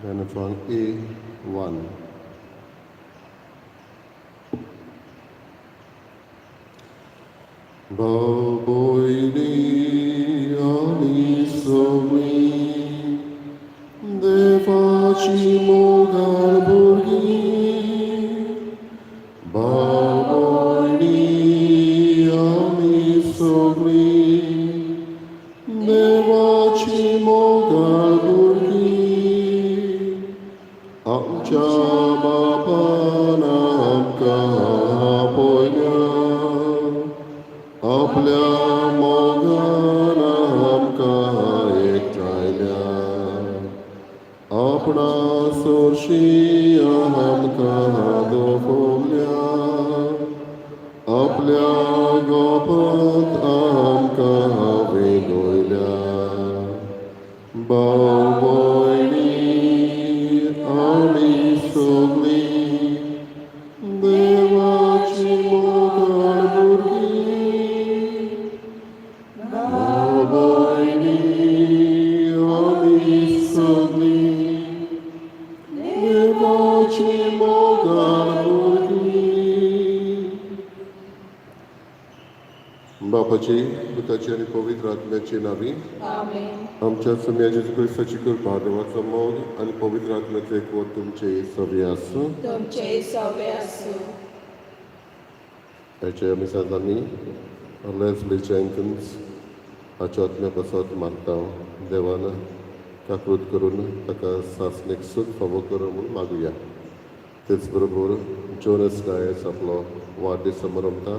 Song A1. Baboini ani somi devaci mogal burgi. Baboini ani somi devaci mogal burgi. Amcha bapana amka ponya. आपल्या मोगाना आमका एकठायल्या आपणा सोर्शी आमका दोफोवल्या आपल्या गोपात आमका वेगोयल्या भाव भयणी आनी सगळी देवाची मोगाळ भुरगीं बापाची पुताची आणि पवित्र आत्म्याची नावी आमच्या सम्या जेजू क्रिस्ताची कृपा देवाचो मोग आणि पवित्र आत्म्याचे एकवट तुमचे सगळे आसूं हेचे आमी सदांनी लेस्ली जेंकिन्स हाच्या आत्म्या पासत मागता देवान काकृत करून ताका सासणेक सूख फावो कर म्हूण मागुया. तेच बरोबर जोनस डायस आपलो वाडदीस समारंभता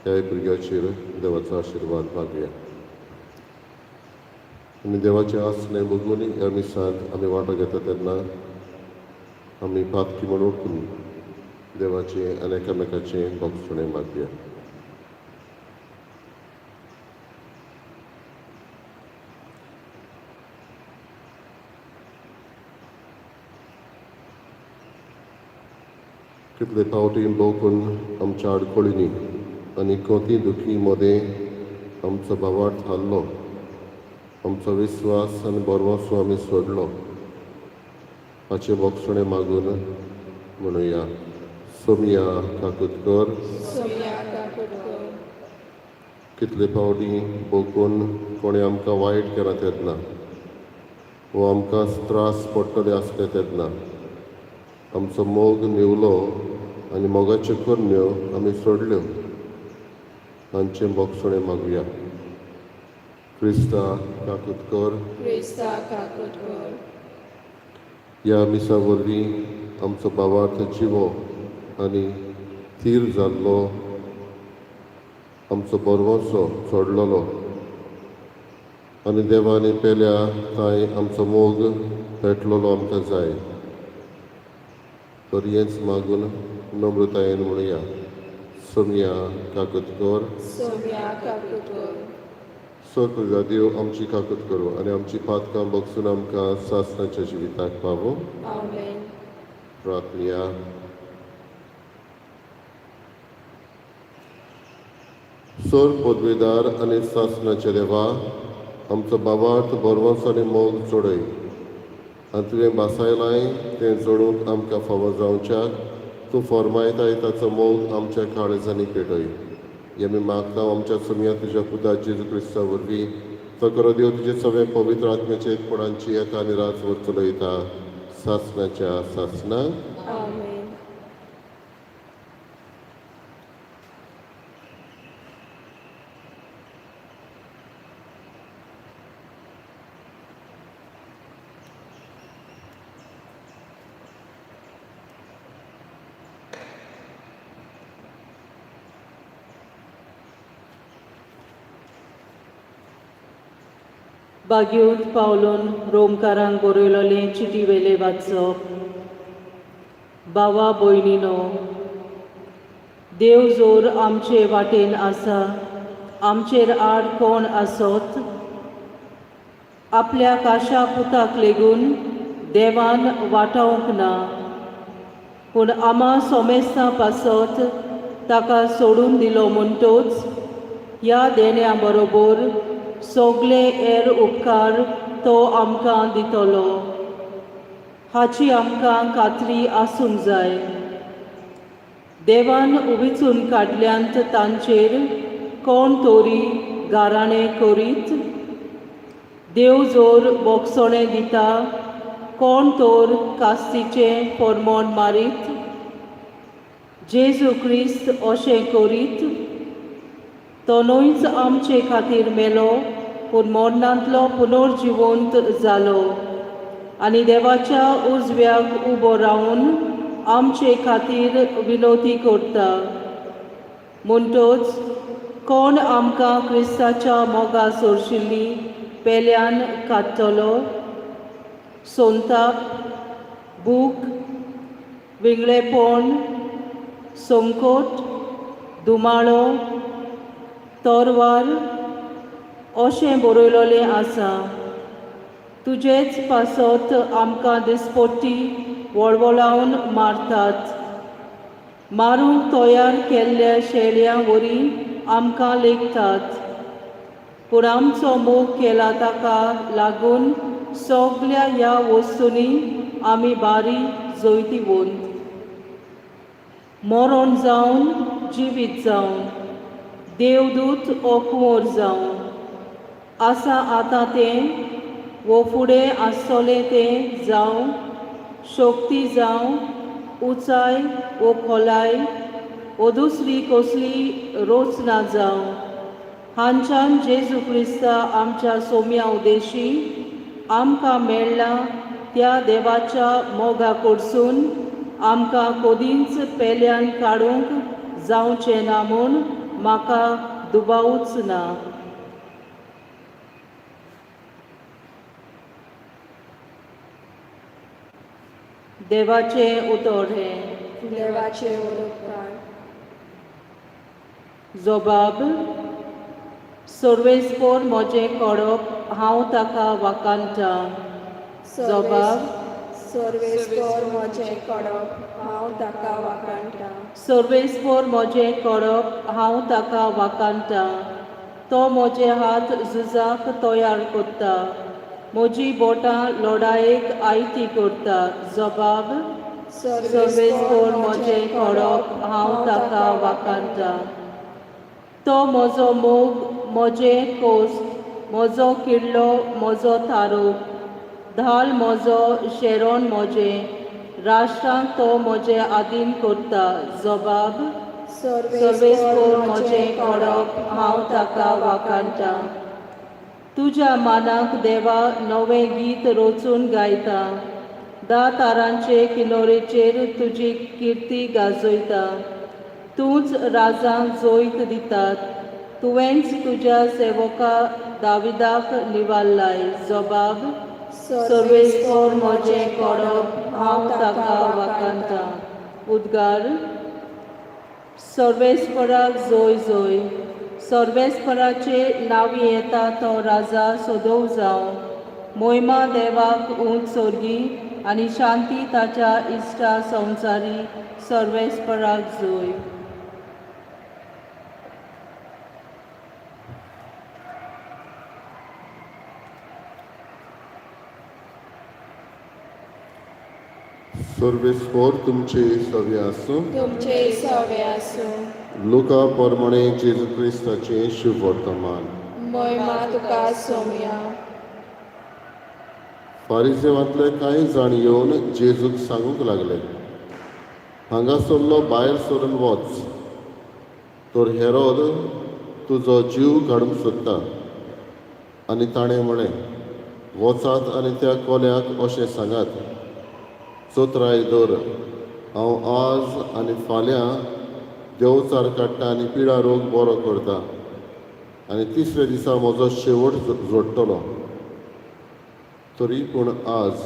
ह्या भुरग्याचेर देवाचो आशिर्वाद मागुया. आनी देवाचें आसणे बगून ह्या मिसांत आमी वांटो घेता तेन्ना आमी पातकी म्हूण ओळखून देवाचें आनी एकामेकाचें भोगसणें मागुया. कितले फावटी भोंवून आमच्या आडखळींनी आनी कोती दुखी मदें आमचो भावार्थ हारलो, आमचो विस्वास आनी बोरवोसो आमी सोडलो हाचें भोगसणें मागून म्हणुया. सोमया काकुतकर कितले फावटी भोंवून कोणें आमकां वायट केलां तेन्ना वो आमकां त्रास पडटले आसले तेन्ना आमचो मोग निवलो आनी मोगाच्यो करण्यो आमी सोडल्यो हांचें भोगसणें मागुया. क्रिस्ता काकुतकर ह्या मिसा वरवीं आमचो भावार्थ जिवो आनी थीर जाल्लो आमचो बोरवोसो सोडलोलो आनी देवानी पेल्या थंय आमचो मोग पेटलोलो आमकां जाय. तर हेंच मागून नम्रतायेन म्हणुया. सोमया काकुतकर सोर्पुजा देव आमची काकूत करूं आनी आमची पातकां भोगसून आमकां सासणाच्या जिविताक पावो. प्रार्थया. सोर पदवीदार आनी सासणाचे देवा आमचो भावार्थ बोरवोस आनी मोग जोडय आनी तुवें बासायलाय तें जोडूंक आमकां फावो जावच्याक तूं फॉर्मायताय ताचो मोग आमच्या काळजांनी पेटय. हें आमी मागता आमच्या सोमया तुज्या पुता जेजू क्रिस्ता वरवीं तो करो देव तुजे सगळे पवित्र आत्म्याचे एकपणांची येता आनी रात वर चलयता सासणाच्या सासणाक. बागयोंत पावलोन रोमकारांक बरयलोलें चिटी वेले वाचप. भावा भयणीनो, देव जोर आमचे वाटेन आसा आमचेर आड कोण आसत. आपल्या काशा पुताक लेगून देवान वाटावंक ना, पूण आमा सोमेस्तां पासत ताका सोडून दिलो म्हणटोच ह्या देण्या बरोबर सगळे एर उपकार तो आमकां दितलो. हाची आमकां खात्री आसूंक जाय. देवान उबिचून काडल्यांत तांचेर कोण तोरी गाराणें करीत. देव जोर बोगसोणें दिता, कोण तोर कास्तीचें पोरमोण मारीत. जेजू क्रिस्त अशें करीत. तो न्हूच आमचे खातीर मेलो, पूण मरणांतलो पुनर्जिवंत जालो आनी देवाच्या उजव्याक उबो रावन आमचे खातीर विनोती करता. म्हणटच कोण आमकां क्रिस्ताच्या मोगा सोरशिल्ली पेल्यान काडटलो? संताप, भूक, विंगळेपण, संकट, दुमाळो, तोरवार अशें बरयलोलें आसा. तुजेच पासत आमकां दिसपट्टी वळवळावन मारतात. मारूंक तयार केल्ल्या शेळयां वरी आमकां लेखतात. पूण आमचो मोग केला ताका लागून सगल्या ह्या वस्तूंनी आमी बारी जैतिवंत. मरण जावन जिवीत जावन, देवदूत ओ कुंवर जावन, आसा आतां तें वो फुडें आसतलें तें जावं, शक्ती जावं, उंचाय वो खोलाय वो दुसरी कसली रोचना जावं, हांच्यान जेजू क्रिस्ता आमच्या सोम्या उदेशी आमकां मेळ्ळा त्या देवाच्या मोगा कडसून आमकां कदींच पेल्यान काडूंक जावचें ना म्हूण म्हाका दुबावूच ना. देवाचें उतर हें. देवाचे उलोवपाक जबाब. सर्वेस्पर म्हजें कडप हांव ताका वाकांटा. जबाब. सर्वेस्पर म्हजें कडप हांव ताका वाकाणटा. सर्वेस्पर म्हजें कडप हांव ताका वाकांटा. तो म्हजे हात झुजाक तयार करता, म्हजी बोटां लढायेक आयती करता. जबाब. सर्वेस्पर म्हजें कडप हांव ताका वाकांटा. तो म्हजो मोग, म्हजें कोस, म्हजो किडलो, म्हजो थारोप, धाल म्हजो, शेरोन म्हजें, राष्ट्रांक तो म्हजें आदीन करता. जबाब. सर्वेस्पर म्हजें कडप हांव ताका वाकांटा. तुज्या मानाक देवा नवें गीत रचून गायता. दातारांचे किनोरेचेर तुजी किर्ती गाजयता. तूंच राजांक जैत दितात. तुवेंच तुज्या सेवका दाविदाक निवाल्लाय. जबाब. सर्वेस्पर म्हजें कडप हांव ताका वाकांता. उद्गार. सर्वेस्पराक जय जय. सर्वेस्पराचे नांवी येता तो राजा सदोव जावं. मोहिमा देवाक उंच सोर्गी आनी शांती ताच्या इश्टा संवसारी. सर्वेस्पराक जय. सर्वेस्पर तुमचे सव्य आसूं. तुमचे सवे आसूं. लुका प्रमाणे जेजू क्रिस्ताचें शुभ वर्तमान. महिमा तुका सोम्या. फारिसेवांतले कांय जाण येवन जेजूक सांगूंक लागले, हांगासरलो भायर सरून वच, तर हेरोद तुजो जीव काडूंक सोदता. आनी ताणें म्हळें, वचात आनी त्या कोल्याक अशें सांगात, चोत्राय दर, हांव आज आनी फाल्यां देंवचार काडटा आनी पिडा रोग बरो करता, आनी तिसऱ्या दिसा म्हजो शेवट जोडटलो. तरी पूण आज,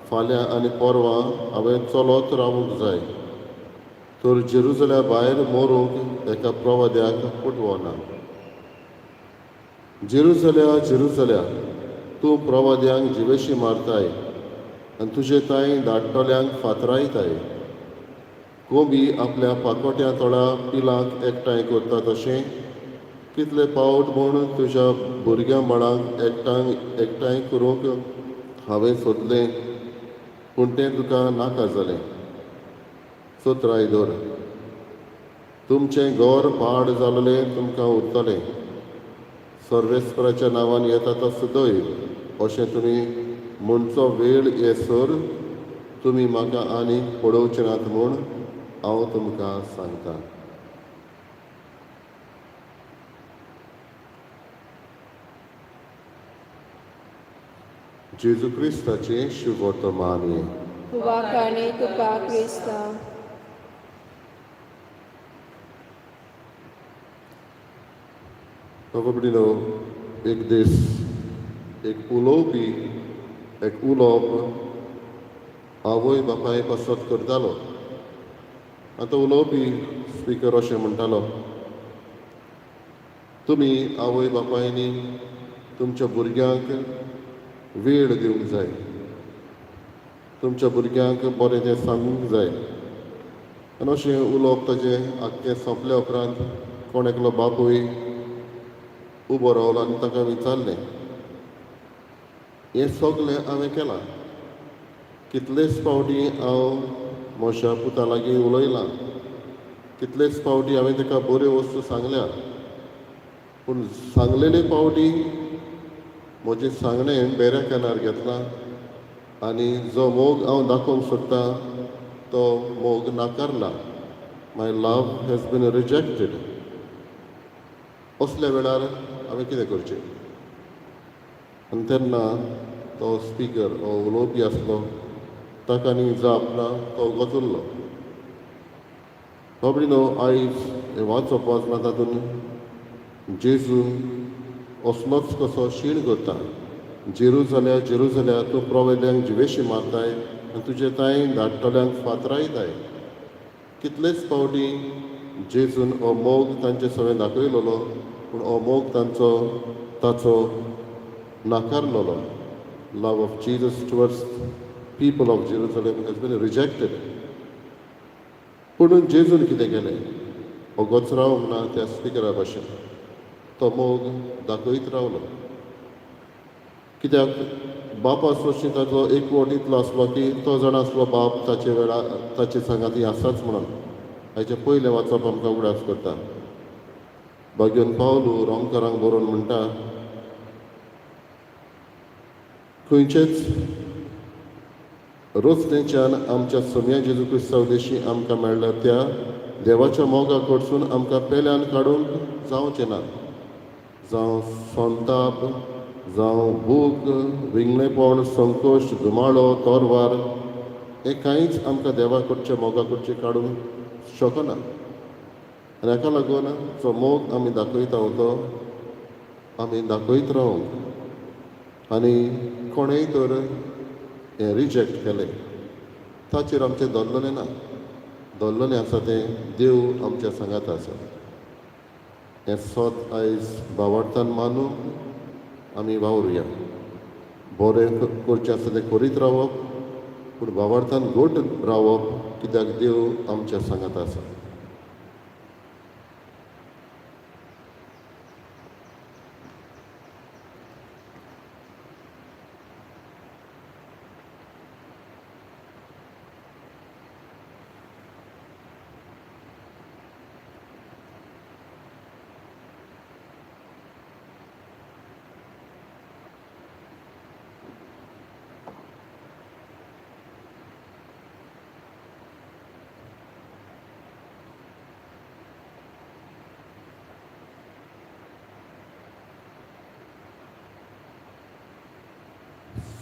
फाल्यां आनी परवां हांवें चलत रावूंक जाय, तर जेरुसल्या भायर मरूंक एका प्रवाद्याक पटवना. जेरुसल्या, जेरुसल्या, तूं प्रवाद्यांक जिवेशी मारताय आनी तुजे ताई धाडटल्यांक फातरायताय. कोंबी आपल्या पाकोट्या तोळा पिलांक एकठांय करता तशें कितले पावट म्हूण तुज्या भुरग्यां बाळांक एकठांय करूंक हांवें सोदलें, पूण तें तुका नाका जालें. सो त्रायदोर तुमचें घर पाड जाल्लें तुमकां उरतलें. सर्वेस्पराच्या नांवान येता तसो दैव अशें तुमी म्हणचो वेळ येसर तुमी म्हाका आनीक पडोवचे नात म्हूण हांव तुमकां सांगतां. जेजू क्रिस्ताचें शुभ वर्तमान हें. वाखाणे तुका क्रिस्ता. बाबडीनो एक दीस एक उलोवपी एक उलोवप आवय बापाय कसरत करतालो. आतां उलोवपी स्पिकर अशें म्हणटालो, तुमी आवय बापायनी तुमच्या भुरग्यांक वेळ दिवंक जाय. तुमच्या भुरग्यांक बरें तें सांगूंक जाय. आनी अशें उलोवप ताजें आख्खें सोंपल्या उपरांत कोण एकलो बापूय उबो रावलो आनी ताका विचारलें, हें सगलें हांवें केलां. कितलेच फावटी हांव म्हज्या पुता लागीं उलयलां. कितलेच फावटी हांवें ताका बऱ्यो वस्तू सांगल्या. पूण सांगलेले फावटी म्हजें सांगणें बेऱ्या कानार घेतलां आनी जो मोग हांव दाखोवंक सोदतां तो मोग नाकारला. माय लव हॅज बीन रिजेक्टेड. असल्या वेळार हांवें कितें करचें? आनी तेन्ना तो स्पिकर हो उलोवपी आसलो ताका न्ही जाप ना, तो गचुल्लो. बाबडीनो आयज हें वाचप वाचना तातूंत जेजू असलोच कसो शीण करता. जेरुजल्या जेरुजल्या तूं प्रवेल्यांक जिवेशी मारताय आनी तुजे ताई धाडटल्यांक फातरायताय. कितलेच फावटी जेजून हो मोग तांचे सगळें दाखयलोलो पूण हो मोग ताचो नाकारलोलो. Love of Jesus towards people of Jerusalem has been rejected. पूण जेजून कितें केलें? हो गोचरावंक ना त्या स्पिकरा भाशेन. तो मोग दाखयत रावलो. कित्याक बापा सृश्टी ताचो एकवट इतलो आसलो की तो जाण आसलो बाप ताचे वेळार ताचे सांगाती आसाच म्हणून. हाचे पयलें वाचप आमकां उगडास करता. भाग्योन पावलू रोमकारांक बरोवन म्हणटा, खंयचेच रोचणेच्यान आमच्या सोम्या जेजू क्रिस्तांव देशी आमकां मेळ्ळ्या त्या देवाच्या मोगा कडसून आमकां पेल्यान काडूंक जावचें ना. जावं संताप, जावं भूक, विंगलेपण, संकोश, धुमाळो, तोरवार हें कांयच आमकां देवा कडच्या मोगा कडचें काडूंक शकना. आनी हाका लागून जो मोग आमी दाखयता तो आमी दाखयत रावंक. आनी कोणेय तर हें रिजेक्ट केलें ताचेर आमचें दल्ललें ना. दल्ललें आसा तें देव आमच्या सांगात आसा. हें सोत आयज भावार्थान मानूंक आमी वावरुया. बरें करचें आसा तें करीत रावप पूण भावार्थान घट रावप कित्याक देव आमच्या सांगात आसा.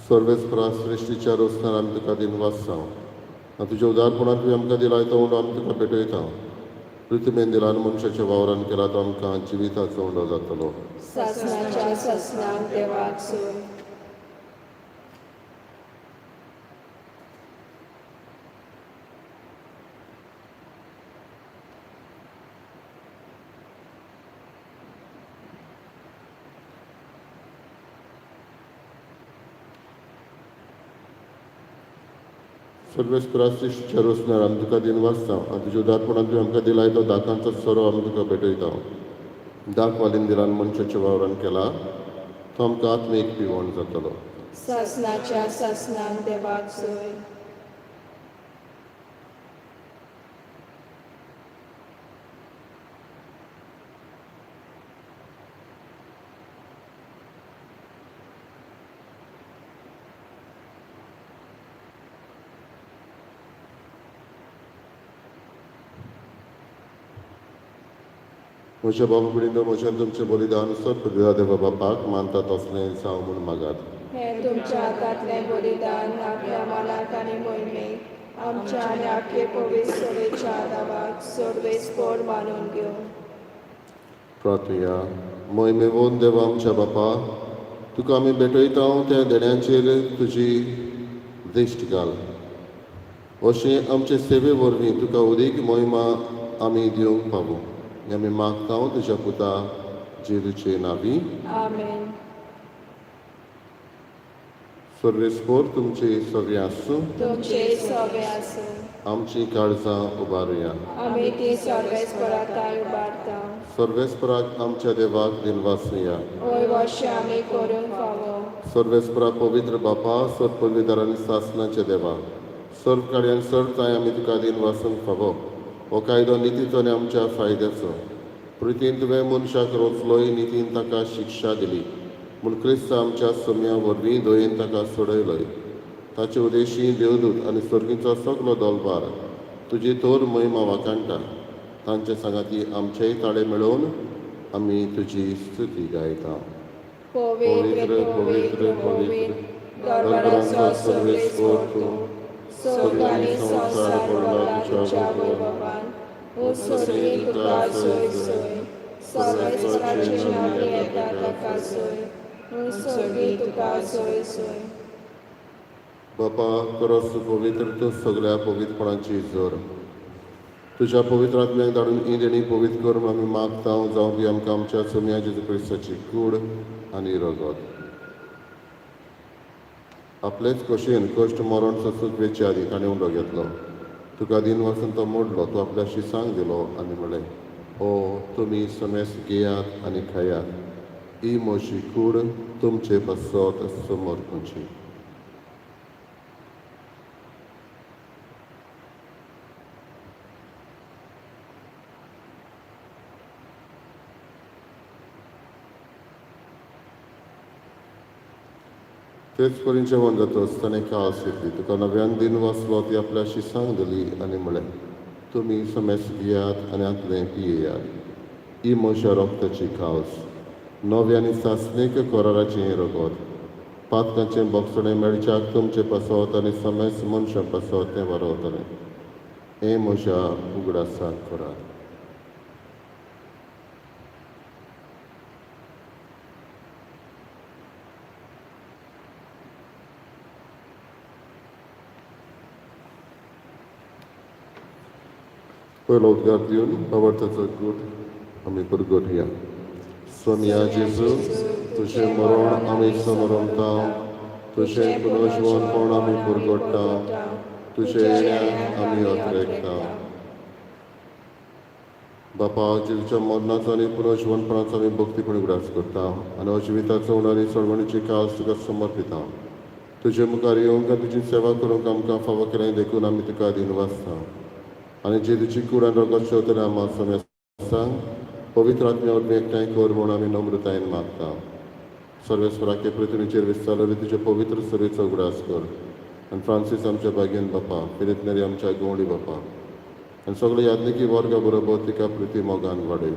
सर्वेस्परा सृश्टीच्या रोसणार आमी तुका दिन वाचता. आनी तुज्या उदारपणान तुवें आमकां दिलाय तो उंडो आमी तुका भेटयता. पृथ्वीन दिला आनी मनशाच्या वावरान केला तो आमकां जिविताचो उंडो जातलो. सासणाच्या ससनाक देवाक सोय. सर्वेस्परा सृश्टीच्या रोसणार आमी तुका दिन वाचता. आनी तुज्या उदारपणान तुवें आमकां दिलाय तो दाकांचो सोरो आमी तुका भेटयता. दाक वालीन दिलान मनशाच्या वावरान केला तो आमकां आत्मीक पिवण जातलो. सासणाच्या ससनाक देवाक सोय. म्हज्या बाबा पिढींत म्हज्यान तुमचें बलिदान सत्पदा देवा बापाक मानता तसलें जावं म्हूण मागात. हें तुमच्या हातांतलें बलिदान आपल्या मनाक आनी मोहिमेक आमच्या आनी आख्खे पवित्र सभेच्या आदाराक सर्वेस्पर मानून घेवन प्रार्थया मोहिमेवोन देवा आमच्या बापा तुका आमी भेटयता त्या देण्यांचेर तुजी दिश्ट घाल. अशें आमचे सेवे वरवीं तुका उदीक मोहिमा आमी दिवंक पावूं हें आमी मागता तुज्या पुता जेजूचे नांवी. आमेन. सर्वेस्पर तुमचे सगळे आसूं तुमचे सवे आसूं आमची काळजां उबारुया. आमी ती सर्वेस्पराताय उबारता. सर्वेस्पराक आमच्या देवाक दिनवासुया. होय वर्ष आमी करूंक फावो. सर्वेस्परा पवित्र बापा सर पदवीदार आनी सासणाचे देवा सर्व काड्यान सरताय आमी तुका दिन वासूंक फावो. हो कायदो नितीचो आनी आमच्या फायद्याचो. प्रितीन तुवें मनशाक रोचलोय नितीन ताका शिक्षा दिली म्हूण क्रिस्त आमच्या सोम्या वरवीं दोयेन ताका सोडयलोय. ताचे उदेशी देवदूत आनी सर्गीचो सगलो दोलबार तुजी तोर महिमा वाकाणटा. तांचे सांगाती आमचेय ताळे मेळोवन आमी तुजी स्तुती गायता. पवित्र पवित्र पवित्र दरबाराचो सर्वेस्पर तूं सोग आनी संवसार पडला तुज्या वैभवान. ओ सर्वी तुका सोय सोय सर्वेस्पराची नांवी येता ताका सोय. ओ सर्वी तुका सोय सोय. बापा खरोच पवित्र तूं सगळ्या पवित्रपणाची जोर. तुज्या पवित्र आत्म्याक धाडून ही देणी पवित्र करून आमी मागता जावं बी आमकां आमच्या सोम्या जेजू क्रिस्ताची कूड आनी रगत. आपलेच कशेन कश्ट मरण ससूक वेचे आदी ताणें उंडो घेतलो. तुका दिन वचून तो मोडलो तूं आपल्या शिसांक दिलो आनी म्हळें ओ तुमी समेस घेयात आनी खायात. ही म्हजी कूड तुमचे बसत समोर खंयची. तेच परीन जेवण जातच ताणें कास घेतली. तुका नव्यान दिन वाचलो ती आपल्या शिसांक दिली आनी म्हळें तुमी समेस घेयात आनी आतलें पियेयात. ही म्हज्या रोगताची कास नवे आनी सासणीक कराराचें रगत. पातकांचें बोगसणें मेळच्याक तुमचें पासत आनी समेस मनशां पासत तें वारवतलें. हें म्हज्या उगडासाक करात. पयलो उद्गार दिवन बाबार्थाचो गूट आमी परगटया. सोम्या जेजू तुजें मरण आमी समरमता. तुजें पुनर्जीवनपण आमी परगटता. तुजे येण्याक आमी अत्रेकता. बापा जेजूच्या मरणाचो आनी पुनर्जीवनपणाचो आमी भक्तीपण उगडास करता आनी अजिविताचो उण आनी सळवणीची कास तुका समर्पिता. तुजे मुखार येवंक आनी तुजी सेवा करूंक आमकां फावो केलें देखून आमी तुका दिन वाचता. आनी जेजूची कूड आनी रगत शेवतले आम्हा समेस्तांक पवित्र आत्म्या वरवीं एकठांय कर म्हूण आमी नम्रतायेन मागता. सर्वेस्पराके पृथ्वीचेर विस्तारलेली तुजे पवित्र सभेचो उगडास कर. आनी फ्रांसीस आमच्या बागेन बापा फिलिप नेरी आमच्या गवंडी बापा आनी सगळे यादनिकी वर्गा बरोबर तिका प्रिती मोगान वाडय.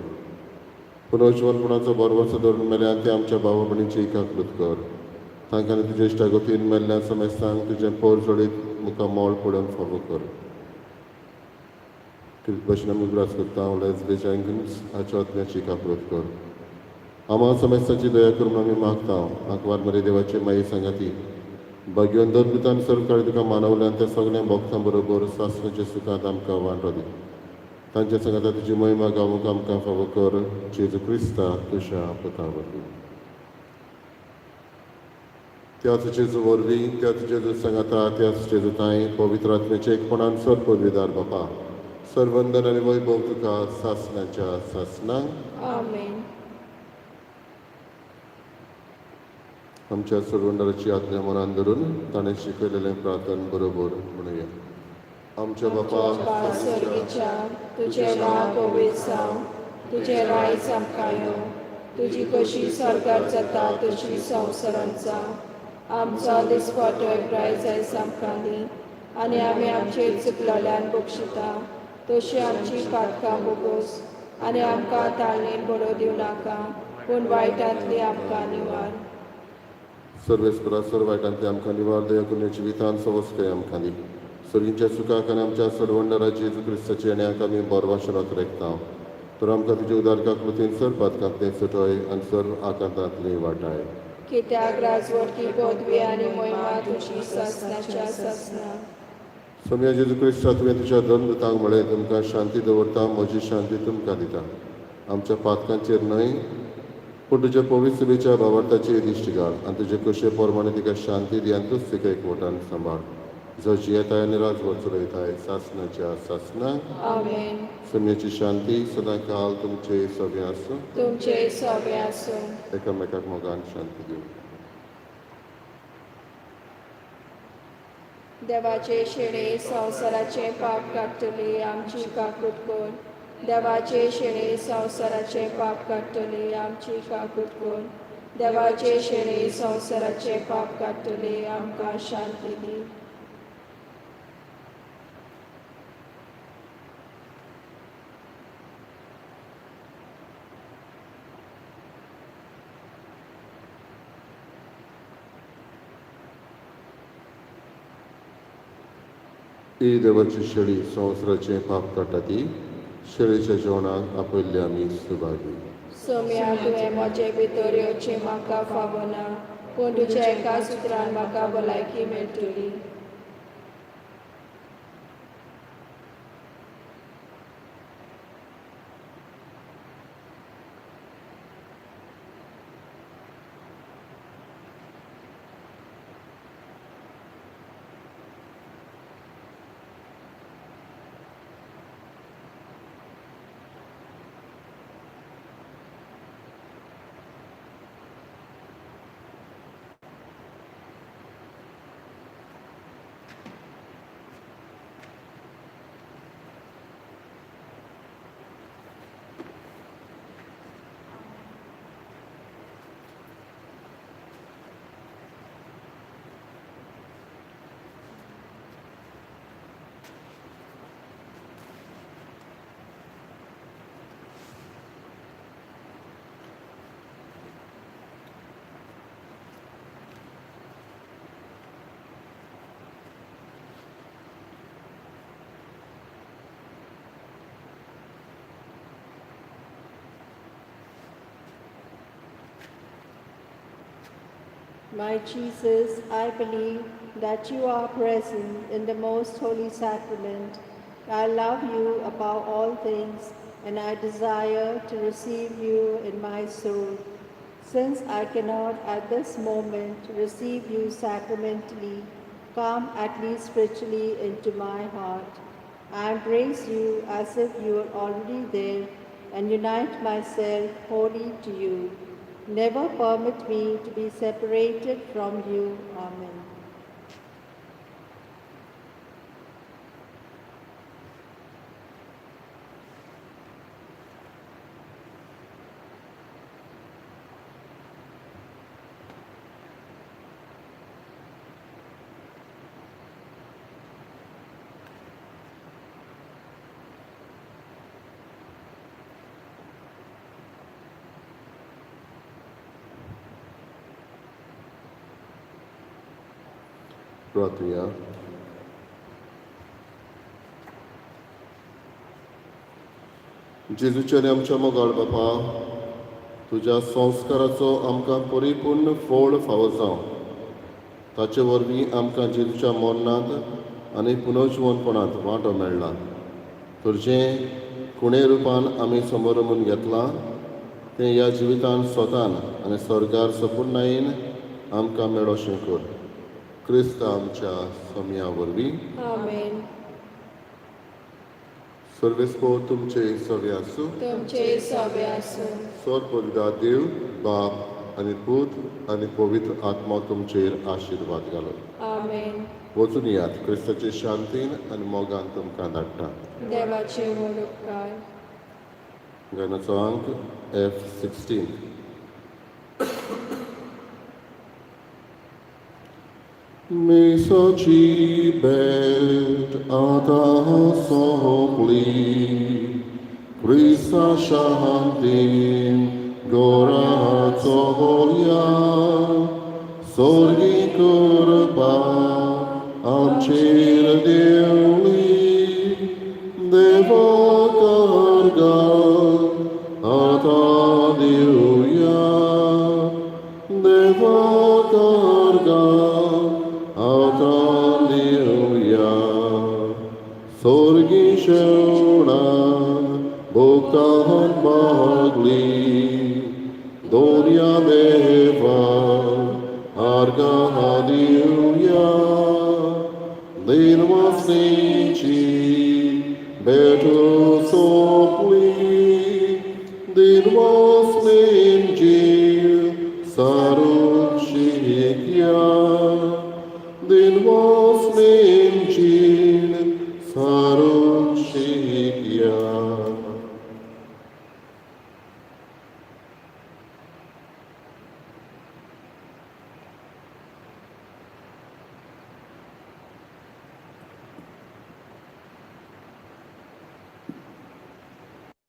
पुनर्जीवनपणाचो बरवचो धरून मेल्यान ते आमच्या भावा भयणीची एकाकृत कर. तांकां आनी तुजे इश्टागतीन मेल्ल्या समेस्तांक तुजें पोर जोडीत मुखार मोळ पडोवन फावो कर. भशेन आमी उगडास करता लेस्बेज एंगन्स हाच्या आत्म्याची कापरत कर. आम्हा समेस्ताची दया करून आमी मागता. आंकवार मरे देवाचे माये सांगाती भाग्यवन दोन सरकार तुका मानवल्यान त्या सगळ्या भक्तां बरोबर सासणाच्या सुखांत आमकां वांटो दी. तांच्या सांगाता तुजी महिमा गावूंक आमकां फावो कर. जेजू क्रिस्ता तुज्या पुता वरवीं. त्याच जेजू वरवीं त्याच जेजू सांगाता त्याच जेजू ताई पवित्र आत्म्याचे एकपणान सर पदवीदार बापा सर्वंदन आनी वैभव तुका सासणाच्या सासणांक. आमेन. आमच्या सर्वंडराची आज्ञा मनान धरून ताणें शिकयलेलें प्रार्थन बरोबर म्हणुया. आमच्या बापा सर्गीच्या तुझे नांव पवित्र जावं. तुझे रायज आमकां येवं. तुजी कशी सरकार जाता तशी संवसारांत जावं. आमचो दिसपटो प्रायज आयज आमकां दी आनी आमी आमचेर चुकलेल्यान बक्षिता तशी आमची पातकां बोगोस आनी आमकां ताळणेर बरो दिवं नाका पूण वायटांतली आमकां निवार. सर्वेस्परा सर्वायटांतली आमकां निवार दया करून जिवितान सवस्कय आमकां दी. सगळींच्या सुखाक आनी आमच्या सरवंडरा जेजू क्रिस्ताच्या येण्याक आमी बोरवाशेरात रेखता. तर आमकां तुज्या उदारकाक वतीन सर पातकांतले सटय आनी सर आकांतांतली वाटाय. कित्याक राजवटी पदवी आनी मोहिमा तुजी ससनाच्या ससना. सोम्या जेजू क्रिस्ता तुवें तुज्या धर्मदूतांक म्हळें तुमकां शांती दवरता, म्हजी शांती तुमकां दिता. आमच्या पातकांचेर न्हय पूण तुज्या पवित्र सभेच्या भावार्थाचेर दिश्टी घाल आनी तुजे कशे प्रमाणे तिका शांती दी आनी तूच तिका एकवटान सांबाळ. जशी येताय आनी राजवट चलयताय सासनाच्या सासना. आमेन. सोम्याची शांती सदां काल तुमचे सगळे आसूं. तुमचे सगळे आसूं. एकामेकाक मोगान शांती दिवं. देवाचे शेळे संवसाराचे पाप काडटली आमची काकूट कोर. देवाचे शेळे संवसाराचे पाप काडटली आमची काकूट कोर. देवाचे शेळे संवसाराचे पाप काडटली आमकां शांती दी. ही देवाची शेळी संवसाराचे पाप काडटा ती शेळीच्या जेवणाक आपयल्ले आमी सुभागी. सोम्या तुवें म्हजे भितर येवचें म्हाका फावना पूण तुज्या एका सुत्रान म्हाका भलायकी मेळटली. My Jesus, I believe that you are present in the most holy sacrament. I love you above all things, and I desire to receive you in my soul. Since I cannot at this moment receive you sacramentally, come at least spiritually into my heart. I embrace you as if you were already there and unite myself wholly to you. Never permit me to be separated from you. Amen. प्रार्थया. जेजूच्या आनी आमच्या मोगाळ बापा, तुज्या संस्काराचो आमकां परिपूर्ण फळ फावो जावं. ताचे वरवीं आमकां जेजूच्या मरणांत आनी पुनर्जीवनपणांत वांटो मेळ्ळा. तर जें कुणे रुपान आमी समोरमून घेतलां तें ह्या जिवितांत स्वतान आनी स्वर्गार संपूर्णायेन आमकां मेळोशें कर. क्रिस्त आमच्या सोम्या वरवीं. आमेन. सर्वेस्पो तुमचे सगळे आसूं. तुमचे सगळे आसूं. सोर पवित्र देव, बाप आनी पूत आनी पवित्र आत्मा तुमचेर आशिर्वाद घालो. आमेन. वचून यात क्रिस्ताचे शांतीन आनी मोगान तुमकां धाडटा. देवाचे व्हड उपकार. गाण्याचो अंक F16. Misoci bet ata sohopli, Krista Shahantin Gora Toholia Sorgi Kurba Amchir Deuli Deva Karga Atadiuya Deva Karga Atadiuya Sorgi Shona Boktahan Bagli Doria Deva Arga Hadiuya Dinvasnichi Betu Sopli Dinvasninji Sarushikya Dinvasnichi